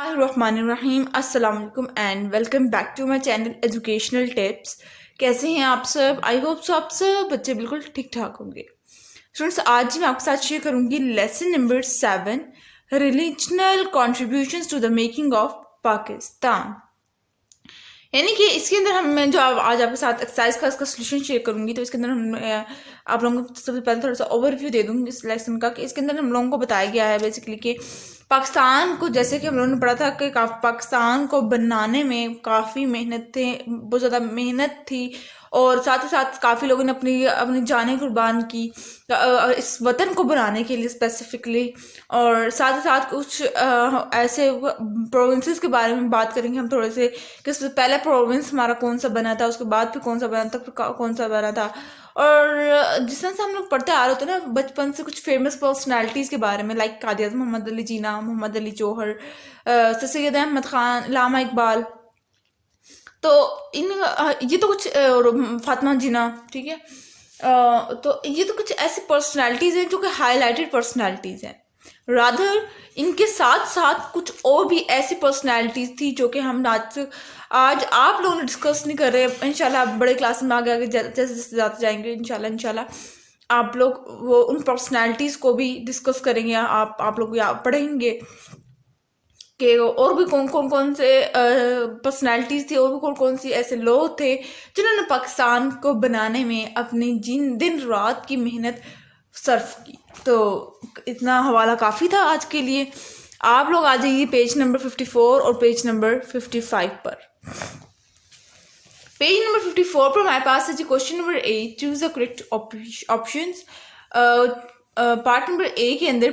الرحمن الرحیم. السلام علیکم and welcome back to my channel educational tips. کیسے ہیں آپ سب؟ آئی ہوپ سو آپ سب بچے بالکل ٹھیک ٹھاک ہوں گے. اسٹوڈنٹس آج میں آپ کے ساتھ شیئر کروں گی lesson number 7 regional contributions to the making of Pakistan. یعنی کہ اس کے اندر میں جو آج آپ کے ساتھ ایکسرسائز کا اس کا سولوشن شیئر کروں گی، تو اس کے اندر آپ لوگوں کو سب سے پہلے تھوڑا سا اوور ویو دے دوں گی اس لیسن کا، کہ اس کے اندر ہم لوگوں کو بتایا گیا ہے بیسیکلی کہ پاکستان کو، جیسے کہ ہم لوگوں نے پڑھا تھا کہ پاکستان کو بنانے میں کافی محنت تھے، بہت زیادہ محنت تھی، اور ساتھ ہی ساتھ کافی لوگوں نے اپنی جانیں قربان کی اس وطن کو بنانے کے لیے اسپیسیفکلی. اور ساتھ ہی ساتھ کچھ ایسے پروونسز کے بارے میں بات کریں گے ہم تھوڑے سے، کہ اس سے پہلے پروونس ہمارا کون سا بنا تھا، اس کے بعد پھر کون سا بنا تھا، پھر کون سا بنا تھا. اور جس طرح سے ہم لوگ پڑھتے آ رہے ہوتے ہیں نا بچپن سے، کچھ فیمس پرسنالٹیز کے بارے میں، لائک قائد اعظم محمد علی جناح، محمد علی جوہر، سر سید احمد خان، علامہ اقبال، تو یہ تو کچھ فاطمہ جناح، ٹھیک ہے. تو یہ تو کچھ ایسی پرسنالٹیز ہیں جو کہ ہائی لائٹڈ پرسنالٹیز ہیں. رادر ان کے ساتھ ساتھ کچھ اور بھی ایسی پرسنالٹیز تھی جو کہ ہم آج آپ لوگوں نے ڈسکس نہیں کر رہے. انشاءاللہ بڑے کلاس میں آگے جیسے جیسے جاتے جائیں گے انشاءاللہ آپ لوگ وہ ان پرسنالٹیز کو بھی ڈسکس کریں گے. آپ لوگ پڑھیں گے کہ اور بھی کون سے پرسنالٹیز تھی، اور بھی کون سی ایسے لوگ تھے جنہوں نے پاکستان کو بنانے میں اپنی دن رات کی محنت صرف کی. تو اتنا حوالہ کافی تھا آج کے لیے. آپ لوگ آ جائیے پیج نمبر 54 اور پیج نمبر 55 پر. پیج نمبر 54 پر ہمارے پاس ہے جی question number 8، choose the correct options. Part number A کے اندر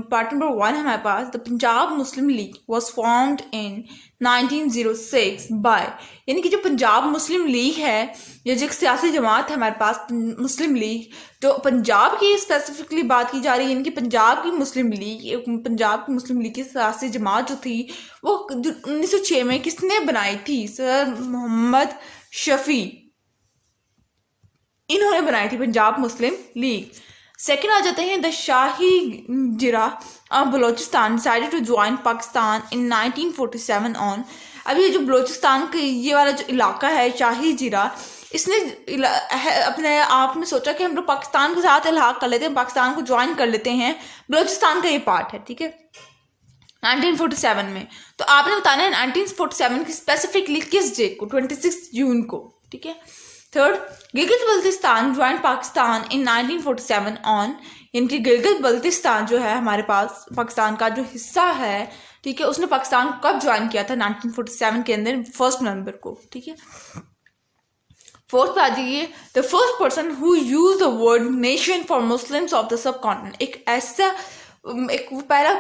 پارٹ نمبر 1 ہمارے پاس the Punjab Muslim League was formed in 1906 by, یعنی کہ جو پنجاب مسلم لیگ ہے، یہ جو ایک سیاسی جماعت ہے ہمارے پاس مسلم لیگ، جو پنجاب کی اسپیسیفکلی بات کی جا رہی ہے، یعنی کہ پنجاب کی مسلم لیگ، پنجاب کی مسلم لیگ کی سیاسی جماعت جو تھی وہ 1906 میں کس نے بنائی تھی؟ سر محمد شفیع، انہوں نے بنائی تھی پنجاب مسلم لیگ. سیکنڈ آ جاتے ہیں the Shahi Jirga of Balochistan decided to join Pakistan in 1947 on. اب یہ جو بلوچستان کا یہ والا جو علاقہ ہے شاہی جرہ، اس نے اپنے آپ میں سوچا کہ ہم لوگ پاکستان کے ساتھ الحاق کر لیتے ہیں، پاکستان کو جوائن کر لیتے ہیں، بلوچستان کا یہ پارٹ ہے، ٹھیک ہے، 1947 میں. تو آپ نے بتانا ہے 1947 کی اسپیسیفکلی کس ڈے کو؟ 26 جون کو، ٹھیک ہے. Third, Gilgit Baltistan join Pakistan in 1947 آن، یعنی کہ گلگت بلتستان جو ہے ہمارے پاس پاکستان کا جو حصہ ہے، ٹھیک ہے، اس نے پاکستان کو کب جوائن کیا تھا؟ 1947 کے اندر 1 نومبر کو، ٹھیک ہے. فورتھ پہ آ جائیے the first person who use the word nation for Muslims of the sub continent. ایک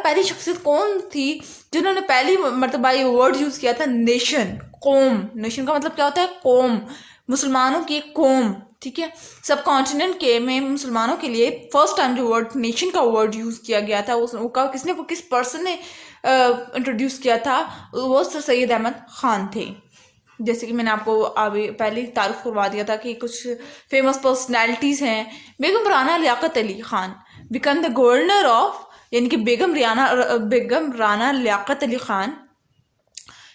پہلی شخصیت کون تھی جنہوں نے پہلی مرتبہ یہ ورڈ یوز کیا تھا؟ نیشن، قوم. نیشن کا مطلب کیا ہوتا ہے؟ قوم، مسلمانوں کی ایک قوم، ٹھیک ہے. سب کانٹیننٹ کے میں مسلمانوں کے لیے فرسٹ ٹائم جو ورڈ نیشن کا ورڈ یوز کیا گیا تھا کس پرسن نے انٹروڈیوس کیا تھا؟ وہ سر سید احمد خان تھے. جیسے کہ میں نے آپ کو ابھی پہلے تعارف کروا دیا تھا کہ کچھ فیمس پرسنالٹیز ہیں. Begum Rana Liaquat Ali Khan became the governor of, یعنی کہ بیگم رانا لیاقت علی خان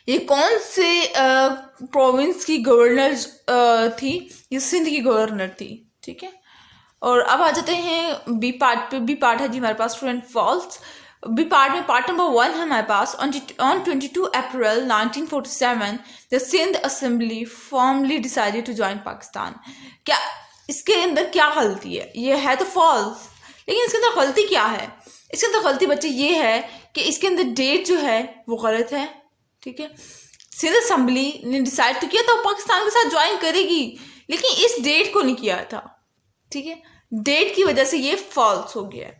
یہ کون سے پروونس کی گورنر تھی؟ یہ سندھ کی گورنر تھی، ٹھیک ہے. اور اب آ جاتے ہیں بی پارٹ پہ. بی پارٹ ہے جی ہمارے پاس true and false. B part میں پارٹ نمبر 1 ہے ہمارے پاس on 22 April 1947 the Sindh assembly formally decided to join Pakistan. کیا اس کے اندر کیا غلطی ہے؟ یہ ہے تو فالس، لیکن اس کے اندر غلطی کیا ہے؟ اس کے اندر غلطی بچے یہ ہے کہ اس کے اندر ڈیٹ جو ہے وہ غلط ہے، ٹھیک ہے. سندھ اسمبلی نے ڈیسائیڈ تو کیا تھا وہ پاکستان کے ساتھ جوائن کرے گی، لیکن اس ڈیٹ کو نہیں کیا تھا، ٹھیک ہے. ڈیٹ کی وجہ سے یہ فالس ہو گیا ہے.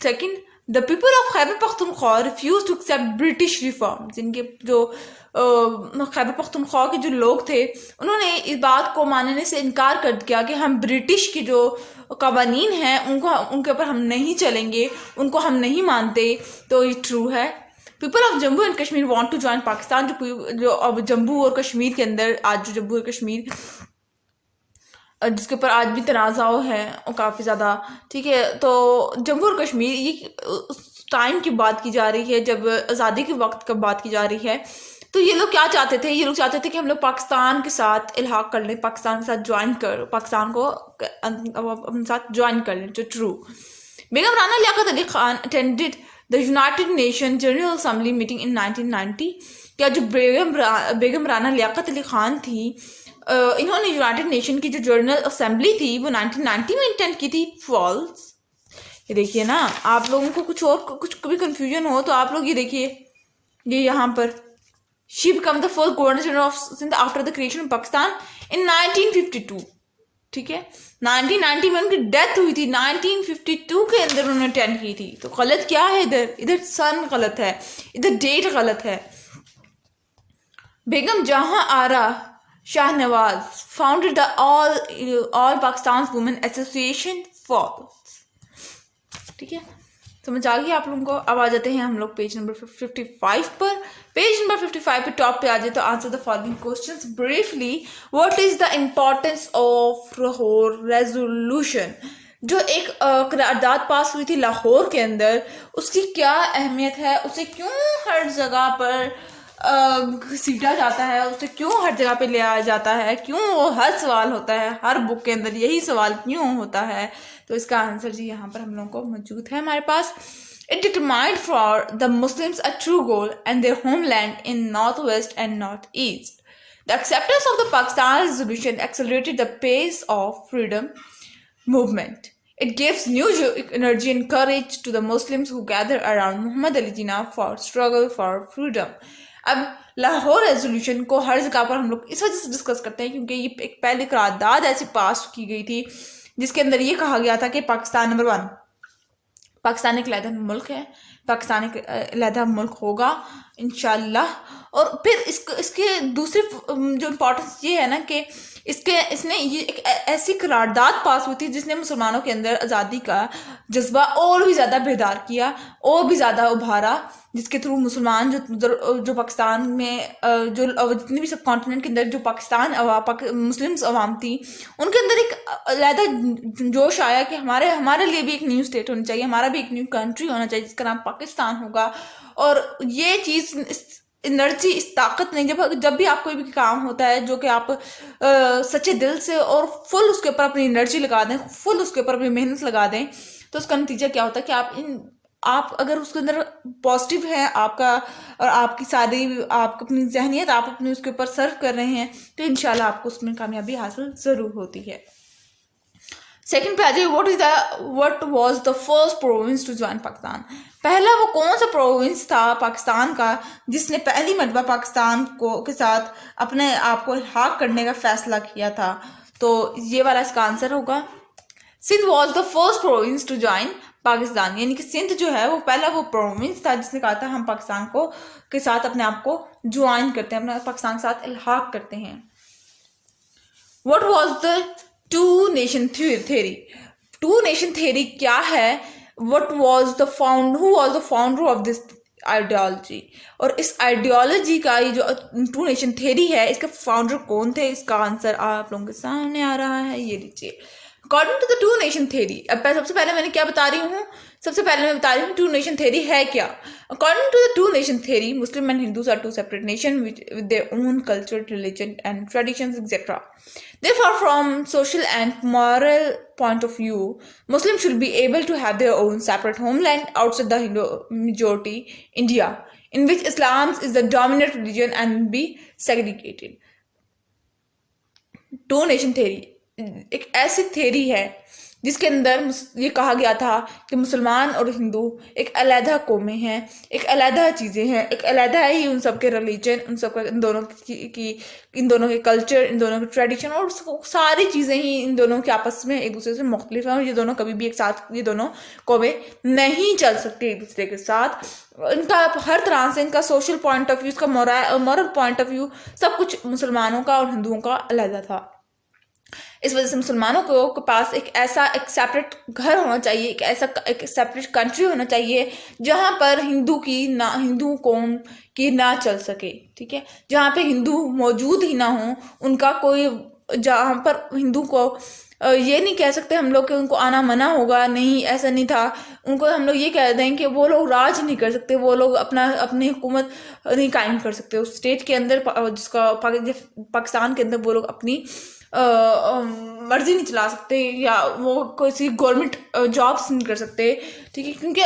Second, the people of Khyber Pakhtunkhwa refuse to accept British reforms. ان کے جو خیبر پختونخوا کے جو لوگ تھے انہوں نے اس بات کو ماننے سے انکار کر دیا کہ ہم برٹش کی جو قوانین ہیں ان کے اوپر ہم نہیں چلیں گے، ان کو ہم نہیں مانتے. تو یہ ٹرو ہے. People of Jammu and Kashmir want to join Pakistan. جو اب جموں اور کشمیر کے اندر آج جو جموں اور کشمیر جس کے اوپر آج بھی تنازع ہے کافی زیادہ، ٹھیک ہے. تو جموں اور کشمیر یہ ٹائم کی بات کی جا رہی ہے، جب آزادی کے وقت کا بات کی جا رہی ہے، تو یہ لوگ کیا چاہتے تھے؟ یہ لوگ چاہتے تھے کہ ہم لوگ پاکستان کے ساتھ الحاق کر لیں، پاکستان کے ساتھ پاکستان کو اپنے ساتھ جوائن کر لیں، جو true. Begum Rana Liaquat Ali Khan attended the United Nation General Assembly meeting in 1990. کیا جو بیگم رانا لیاقت علی خان تھی، انہوں نے یونائٹڈ نیشن کی جو جنرل اسمبلی تھی وہ 1990 میں اٹینڈ کی تھی؟ فالس. یہ دیکھیے نا، آپ لوگوں کو کچھ بھی کنفیوژن ہو تو آپ لوگ یہ دیکھیے، یہ یہاں پر she became the first governor general of Sindh after the creation of Pakistan in 1952. ٹھیک ہے، 1990 میں ان کی ڈیتھ ہوئی تھی، 1952 کے اندر انہوں نے اٹینڈ کی تھی. تو غلط کیا ہے؟ ادھر سن غلط ہے، ادھر ڈیٹ غلط ہے. بیگم جہاں آرا شاہ نواز فاؤنڈیڈ دا آل پاکستان وومن ایسوسیشن. فالس. ٹھیک ہے، سمجھ آ گئی آپ لوگوں کو؟ اب آ جاتے ہیں ہم لوگ پیج نمبر 55 پر. پیج نمبر 55 پہ ٹاپ پہ آ جائے تو answer the following questions briefly. What is the importance of Lahore resolution? جو ایک قرارداد پاس ہوئی تھی لاہور کے اندر، اس کی کیا اہمیت ہے؟ اسے کیوں ہر جگہ پر گھسیٹا جاتا ہے؟ اسے کیوں ہر جگہ پہ لے آیا جاتا ہے؟ کیوں وہ ہر سوال ہوتا ہے، ہر بک کے اندر یہی سوال کیوں ہوتا ہے؟ تو اس کا آنسر جی یہاں پر ہم لوگوں کو موجود ہے ہمارے پاس. It determined for the Muslims a true goal and their homeland in northwest and northeast. The acceptance of the Pakistan resolution accelerated the pace of freedom movement. It gives new energy and courage to the Muslims who gather around Muhammad Ali Jinnah for struggle for freedom. اب Lahore resolution کو ہر جگہ پر ہم لوگ اس وجہ سے discuss کرتے ہیں کیونکہ یہ ایک پہلی قرارداد ایسی پاس کی گئی تھی جس کے اندر یہ کہا گیا تھا کہ پاکستان نمبر 1، پاکستان ایک علیحدہ ملک ہے، پاکستان ایک علیحدہ ملک ہوگا انشاءاللہ. اور پھر اس کے دوسری جو امپورٹنس یہ ہے نا کہ اس نے یہ ایک ایسی قرارداد پاس ہوئی تھی جس نے مسلمانوں کے اندر آزادی کا جذبہ اور بھی زیادہ بیدار کیا، اور بھی زیادہ ابھارا، جس کے تھرو مسلمان جو پاکستان میں جو جتنے بھی سب کانٹیننٹ کے اندر جو مسلمس عوام تھی، ان کے اندر ایک علیحدہ جوش آیا کہ ہمارے لیے بھی ایک نیو اسٹیٹ ہونی چاہیے، ہمارا بھی ایک نیو کنٹری ہونا چاہیے جس کا نام پاکستان ہوگا. اور یہ چیز انرجی، اس طاقت نے جب بھی آپ کوئی بھی کام ہوتا ہے جو کہ آپ سچے دل سے اور فل اس کے اوپر اپنی انرجی لگا دیں، فل اس کے اوپر اپنی محنت لگا دیں، تو اس کا نتیجہ کیا ہوتا ہے کہ آپ اگر اس کے اندر پازیٹیو ہے آپ کا، اور آپ کی ساری آپ اپنی ذہنیت آپ اپنی اس کے اوپر سرو کر رہے ہیں، تو انشاءاللہ آپ کو اس میں کامیابی حاصل ضرور ہوتی ہے. سیکنڈ پہ آ جائے، what was the first province to join Pakistan? پہلا وہ کون سا پروونس تھا پاکستان کا جس نے پہلی مرتبہ پاکستان کے ساتھ اپنے آپ کو الحاق کرنے کا فیصلہ کیا تھا؟ تو یہ والا اس کا آنسر ہوگا Sindh was the first province to join Pakistan. یعنی کہ سندھ جو ہے وہ پہلا وہ پروونس تھا جس نے کہا تھا ہم پاکستان کے ساتھ اپنے آپ کو جوائن کرتے ہیں، اپنے پاکستان کے ساتھ الحاق کرتے ہیں. What was the two nation theory? Two nation theory کیا ہے؟ Who was the founder of this ideology? اور اس آئیڈیالوجی کا یہ جو ٹو نیشن تھیوری ہے، اس کے فاؤنڈر کون تھے؟ اس کا آنسر آپ لوگوں کے سامنے آ رہا ہے، یہ لیجیے. According to the two nation theory, اب سب سے پہلے میں نے کیا بتا رہی ہوں؟ سب سے پہلے میں بتا رہی ہوں ٹو نیشن تھیوری ہے کیا. According to the two nation theory, Muslim and Hindus are two separate nation with their own culture, religion and traditions etcetera. Therefore, from social and moral point of view, Muslims should be able to have their own separate homeland outside the Hindu-majority India, in which Islam is the dominant religion, and be segregated. Two nation theory ایک ایسی theory ہے جس کے اندر یہ کہا گیا تھا کہ مسلمان اور ہندو ایک علیحدہ قومیں ہیں، ایک علیحدہ چیزیں ہیں، ایک علیحدہ ہی ان سب کے ریلیجن، ان سب کا ان دونوں کے کلچر، ان دونوں کے ٹریڈیشن، اور ساری چیزیں ہی ان دونوں کے آپس میں ایک دوسرے سے مختلف ہیں، اور یہ دونوں کبھی بھی ایک ساتھ، یہ دونوں قومیں نہیں چل سکتی ایک دوسرے کے ساتھ. ان کا ہر طرح سے، ان کا سوشل پوائنٹ آف ویو، اس کا مورل پوائنٹ آف ویو، سب کچھ مسلمانوں کا اور ہندوؤں کا علیحدہ تھا. اس وجہ سے مسلمانوں کے پاس ایک سیپریٹ گھر ہونا چاہیے، ایک سیپریٹ کنٹری ہونا چاہیے جہاں پر ہندو قوم کی نہ چل سکے. ٹھیک ہے، جہاں پہ ہندو موجود ہی نہ ہوں، ان کا کوئی، جہاں پر ہندو کو یہ نہیں کہہ سکتے ہم لوگ کہ ان کو آنا منع ہوگا، نہیں ایسا نہیں تھا. ان کو ہم لوگ یہ کہہ دیں کہ وہ لوگ راج نہیں کر سکتے، وہ لوگ اپنی حکومت نہیں قائم کر سکتے اس اسٹیٹ کے اندر، جس کا پاکستان کے اندر وہ لوگ اپنی مرضی نہیں چلا سکتے، یا وہ کسی گورنمنٹ جابس نہیں کر سکتے. ٹھیک ہے، کیونکہ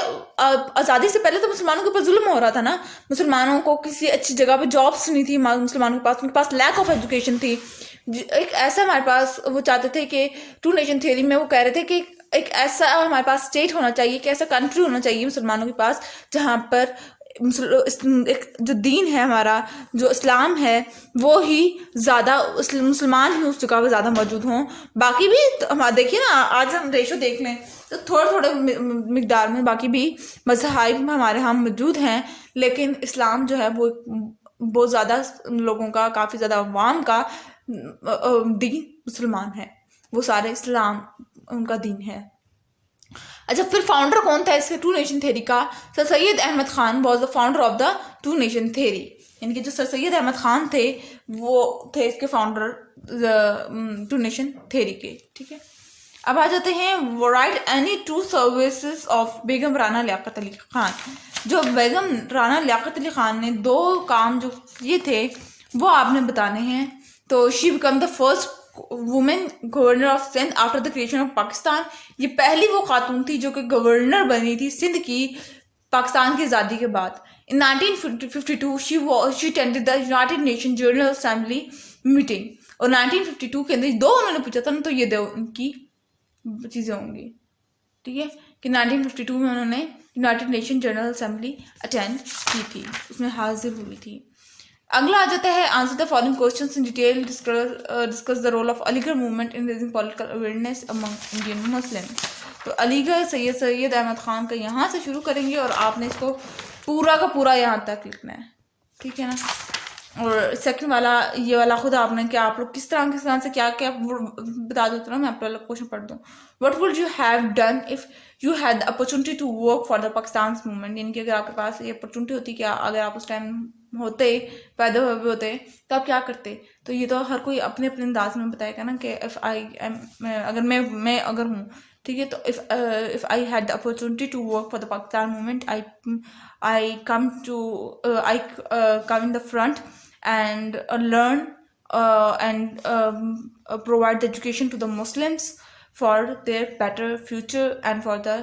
آزادی سے پہلے تو مسلمانوں کے اوپر ظلم ہو رہا تھا نا. مسلمانوں کو کسی اچھی جگہ پہ جابس نہیں تھی، مسلمانوں کے پاس لیک آف ایجوکیشن تھی. ایک ایسا ہمارے پاس وہ چاہتے تھے کہ ٹو نیشن تھیوری میں وہ کہہ رہے تھے کہ ایک ایسا ہمارے پاس اسٹیٹ ہونا چاہیے، کہ ایسا کنٹری ہونا چاہیے مسلمانوں کے پاس جہاں پر ایک جو دین ہے ہمارا، جو اسلام ہے، وہ ہی زیادہ، مسلمان ہی اس جگہ پہ زیادہ موجود ہوں. باقی بھی دیکھیے نا، آج ہم ریشو دیکھ لیں تو تھوڑے مقدار میں باقی بھی مذاہب ہمارے ہاں موجود ہیں، لیکن اسلام جو ہے وہ بہت زیادہ لوگوں کا، کافی زیادہ عوام کا دین مسلمان ہے، وہ سارے اسلام ان کا دین ہے. اچھا، پھر فاؤنڈر کون تھا اس کے ٹو نیشن تھیوری کا؟ Sir Syed Ahmad Khan was the founder of the two nation theory. یعنی کہ جو سر سید احمد خان تھے وہ تھے اس کے فاؤنڈر ٹو نیشن تھیوری کے. ٹھیک ہے، اب آ جاتے ہیں write any two services of بیگم رانا لیاقت علی خان. جو بیگم رانا لیاقت علی خان نے 2 کام جو کیے تھے وہ آپ نے بتانے ہیں. تو she became the first woman governor of Sindh after the creation of Pakistan. یہ پہلی وہ خاتون تھی جو کہ گورنر بنی تھی سندھ کی پاکستان کی آزادی کے بعد. In 1952 she attended the United Nations General Assembly meeting. اور 1952 کے اندر 2 انہوں نے پوچھا تھا نا، تو یہ 2 ان کی چیزیں ہوں گی. ٹھیک ہے، کہ 1952 میں انہوں نے United Nation General assembly attend کی تھی، اس میں حاضر ہوئی تھی. اگلا آ جاتا ہے answer the following questions in detail, discuss the role of Aligarh movement in raising political awareness among Indian Muslim. تو علی گڑھ سید احمد خان کا یہاں سے شروع کریں گے اور آپ نے اس کو پورا کا پورا یہاں تک لکھنا ہے. ٹھیک ہے نا. اور سیکنڈ والا یہ والا خود آپ نے کہ آپ لوگ کس طرح سے کیا بتا دو. میں آپ کو کوشچن پڑھ دوں. What would you have done if you had the opportunity to work for the Pakistan movement. یعنی کہ اگر آپ کے پاس یہ اپرچونیٹی ہوتی کہ اگر آپ اس ٹائم ہوتے، پیدا ہوئے ہوتے، تو آپ کیا کرتے. تو یہ تو ہر کوئی اپنے اپنے انداز میں بتائے گا نا کہ اگر میں اگر ہوں. ٹھیک ہے، تو if I had the opportunity to work for the Pakistan movement, I come in the front and learn and provide the education to the Muslims for their better future and for the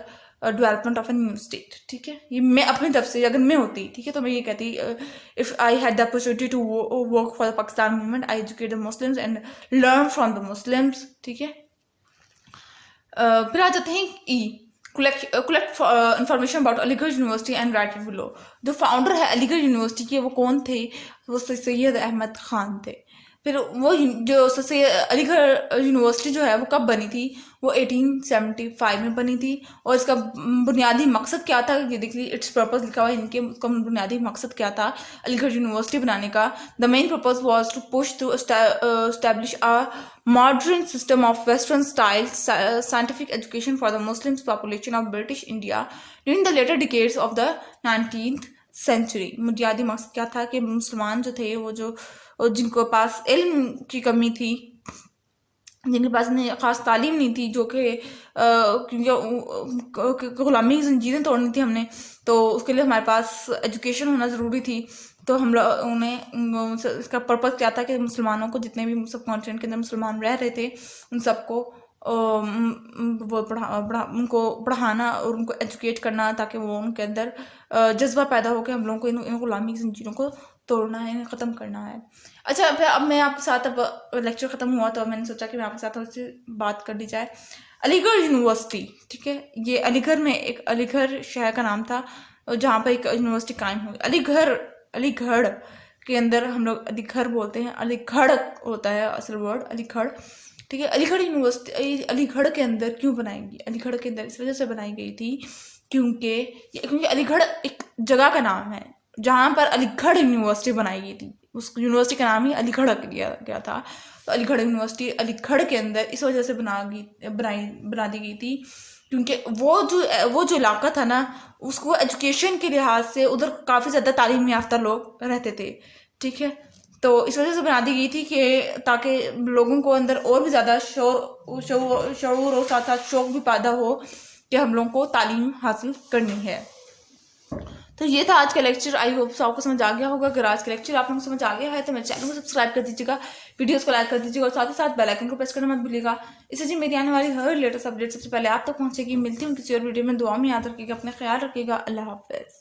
development of a new state. ٹھیک ہے، یہ میں اپنی طرف سے اگر میں ہوتی، ٹھیک ہے، تو میں یہ کہتی if I had the opportunity to work for the Pakistan movement, I educate the Muslims and learn from the Muslims. ٹھیک ہے. پھر آ جاتے ہیں کلیکٹ انفارمیشن اباؤٹ علی گڑھ یونیورسٹی اینڈ رائٹ اٹ بلو. جو فاؤنڈر ہے علی گڑھ یونیورسٹی کے وہ کون تھے؟ وہ سید احمد خان تھے. پھر وہ جو علی گڑھ یونیورسٹی جو ہے وہ کب بنی تھی؟ وہ 1875 میں بنی تھی. اور اس کا بنیادی مقصد کیا تھا یہ دیکھ لیجیے، اٹس پرپز لکھا ہوا ہے ان کے، اس کا بنیادی مقصد کیا تھا علی گڑھ یونیورسٹی بنانے کا. The main purpose was to push to establish a modern system of western style scientific education for the Muslim population of British India during the later decades of the 19th century. بنیادی مقصد کیا تھا کہ مسلمان جو تھے، وہ جو جن کو پاس علم کی کمی تھی، جن کے پاس خاص تعلیم نہیں تھی، جو کہ کیونکہ غلامی کی زنجیریں توڑنی تھی ہم نے، تو اس کے لیے ہمارے پاس ایجوکیشن ہونا ضروری تھی. تو ہم لوگوں نے اس کا پرپز کیا تھا کہ مسلمانوں کو، جتنے بھی سب کانٹیننٹ کے اندر مسلمان رہ رہے تھے، ان سب کو ان کو پڑھانا اور ان کو ایجوکیٹ کرنا، تاکہ وہ ان کے اندر جذبہ پیدا ہو کہ ہم لوگوں کو ان غلامی کی زنجیروں کو توڑنا ہے، ختم کرنا ہے. اچھا، پھر اب میں آپ کے ساتھ، اب لیکچر ختم ہوا تو میں نے سوچا کہ میں آپ کے ساتھ اس سے بات کر لی جائے. علی گڑھ یونیورسٹی، ٹھیک ہے، یہ علی گڑھ میں ایک علی گڑھ شہر کا نام تھا جہاں پہ ایک یونیورسٹی قائم ہوئی. علی گڑھ کے اندر ہم لوگ علی گڑھ بولتے ہیں، علی گڑھ ہوتا ہے اصل ورڈ، علی گڑھ. ٹھیک ہے، علی گڑھ یونیورسٹی علی گڑھ کے اندر کیوں بنائی گئی؟ علی گڑھ کے اندر اس وجہ سے بنائی گئی تھی کیونکہ علی گڑھ ایک جگہ کا نام ہے جہاں پر علی گڑھ یونیورسٹی بنائی گئی تھی. اس یونیورسٹی کا نام ہی علی گڑھ دیا گیا تھا. تو علی گڑھ یونیورسٹی علی گڑھ کے اندر اس وجہ سے بنا دی گئی تھی کیونکہ وہ جو علاقہ تھا نا، اس کو ایجوکیشن کے لحاظ سے ادھر کافی زیادہ تعلیم یافتہ لوگ رہتے تھے. ٹھیک ہے، تو اس وجہ سے بنا دی گئی تھی کہ تاکہ لوگوں کو اندر اور بھی زیادہ شعور اور ساتھ ساتھ شوق بھی پیدا ہو کہ ہم لوگوں کو تعلیم حاصل کرنی ہے. تو یہ تھا آج کا لیکچر. آئی ہوپ آپ کو سمجھ آ گیا ہوگا. اگر آج کا لیکچر آپ لوگوں کو سمجھ آ گیا ہے تو میرے چینل کو سبسکرائب کر دیجیے گا, ویڈیوز کو لائک کر دیجیے گا, اور ساتھ ہی ساتھ بیل آئکن کو پریس کرنا مت بھولیے گا. اس سے جی میری آنے والی ہر لیٹسٹ اپڈیٹ سب سے پہلے آپ تک پہنچے گی. ملتی ہوں کسی اور ویڈیو میں. دعا میں یاد رکھیے گا, اپنا خیال رکھیے گا. اللہ حافظ.